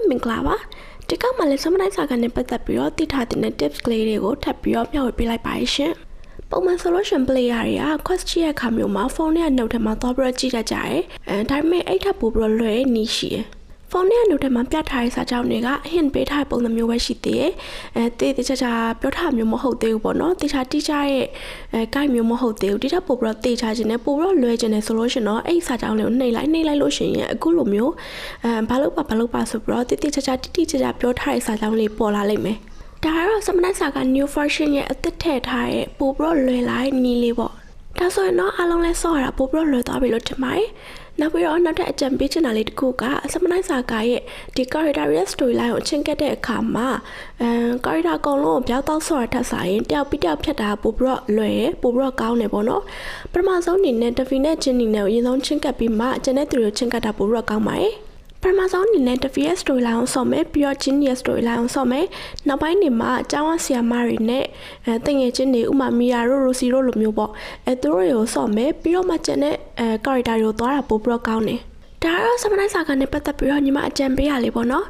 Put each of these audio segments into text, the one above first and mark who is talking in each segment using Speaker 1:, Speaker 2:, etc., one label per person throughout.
Speaker 1: မင်္ဂလာပါဒီကောက်မှာလည်းစမတိုင်းစာကနေပတ်သက်ပြီးတော့တည်ထားတဲ့ tips ကလေးတွေကိုထပ်ပြီးတော့မျှဝေပေးလိုက်ပါရှင်ပုံမှန် solution player တွေက question ရဲ့အခါမျိုးမှာဖုန်းနဲ့ note ထဲမှာသွားပြီးတော့ကြည့်တတ်ကြတယ်ဒါပေမဲ့အဲ့ထပ်ပို့ပြီးတော့လွယ်နေရှိတယ်ဖုန်းနဲ့ note ထဲမှာပြထားတဲ့စာကြောင်းတွေက hint ပေးထားတဲ့ပုံစံမျိုးပဲရှိသေးတယ်တေးချာချာပြောထားမျိုးမဟုတ်သေးဘူးပေါ့နော်တေးချာတိကျရဲ့guide မျိုးမဟုတ်သေးဘူးဒီထက်ပို့ပြီးတော့တေးချာခြင်းနဲ့ပို့ပြီးတော့လွယ်ခြင်းနဲ့ solution တော့အဲ့စာကြောင်းလေးကိုနှိပ်လိုက်လို့ရှိရင်အခုလိုမျိုးဘာလို့ပါဆိုပြီးတော့တေးချာချာတိကျပြောထားတဲ့စာကြောင်းလေးပေါ်လာလိမ့်မယ်ဒါကတော့စမနက်စာက new version ရဲ့အသစ်ထည့်ထားတဲ့ပို့ပြီးတော့လွယ်လာတဲ့နည်းလေးပေါ့ဒါဆိုရင်တော့အားလုံးလဲဆော့ရတာပို့ပြီးတော့လွယ်သွားပြီလို့ထင်ပါတယ်နောက်ပြီးတော့နောက်ထပ်အကြံပေးချင်တာလေးတစ်ခုကစမနက်စာကရဲ့ဒီ character storyline ကိုချင်းကတ်တဲ့အခါမှာcharacter အကုန်လုံးကိုပြောက်တော့ဆော့ရထပ်စားရင်တယောက်ပြီးတယောက်ဖြတ်တာပို့ပြီးတော့လွယ်ရယ်ပို့ပြီးတော့ကောင်းတယ်ပေါ့နော်ပထမဆုံးအနေနဲ့ Devi နဲ့ Jinny နဲ့အရင်ဆုံးချင်းကတ်ပြီးမှကျန်တဲ့သူတွေကိုချင်းကတ်တာပို့ပြီးတော့ကောင်းပါတယ်ပထမဆုံးအနေနဲ့ Devi ရဲ့ storyline ကိုဆော့မယ်ပြီးတော့ Jinny ရဲ့ storyline ကိုဆော့မယ်နောက်ပိုင်းနေမှာအကြောင်းဆရာမတွေနဲ့တငယ်ချင်းတွေဥမာမီယာတို့ Rosie တို့လိုမျိုးပေါ့သူတို့တွေကိုဆော့မယ်ပြီးတော့မှကျန်တဲ့character တွေကိုသွားတာပို့ပြီးတော့ကောင်းတယ်ဒါကတော့စမတိုင်းစာကနဲ့ပတ်သက်ပြီးတော့ညီမအကြံပေးရလေးပေါ့နော်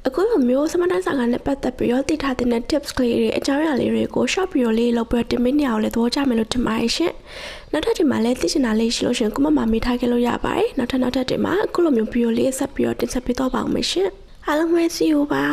Speaker 1: အခုလိုမျိုးစမတိုင်းစာကနဲ့ပတ်သက်ပြီးတော့တည်ထားတဲ့ tips ကလေးတွေအကြောင်းအရာလေးတွေကို short video လေးလုပ်ပြီးတော့တင်ပေးနေအောင်လည်းသဘောကျမယ်လို့ထင်ပါတယ်ရှင်နောက်ထပ်ဒီမှာလည်းသိချင်တာလေးရှိလို့ရှင်ကိုမမမေးထားခဲ့လို့ရပါတယ်နောက်ထပ်ဒီမှာအခုလိုမျိုး video လေးဆက်ပြီးတော့တင်ဆက်ပေးတော့ပါအောင်မယ်ရှင်အားလုံးပဲ see you ပါ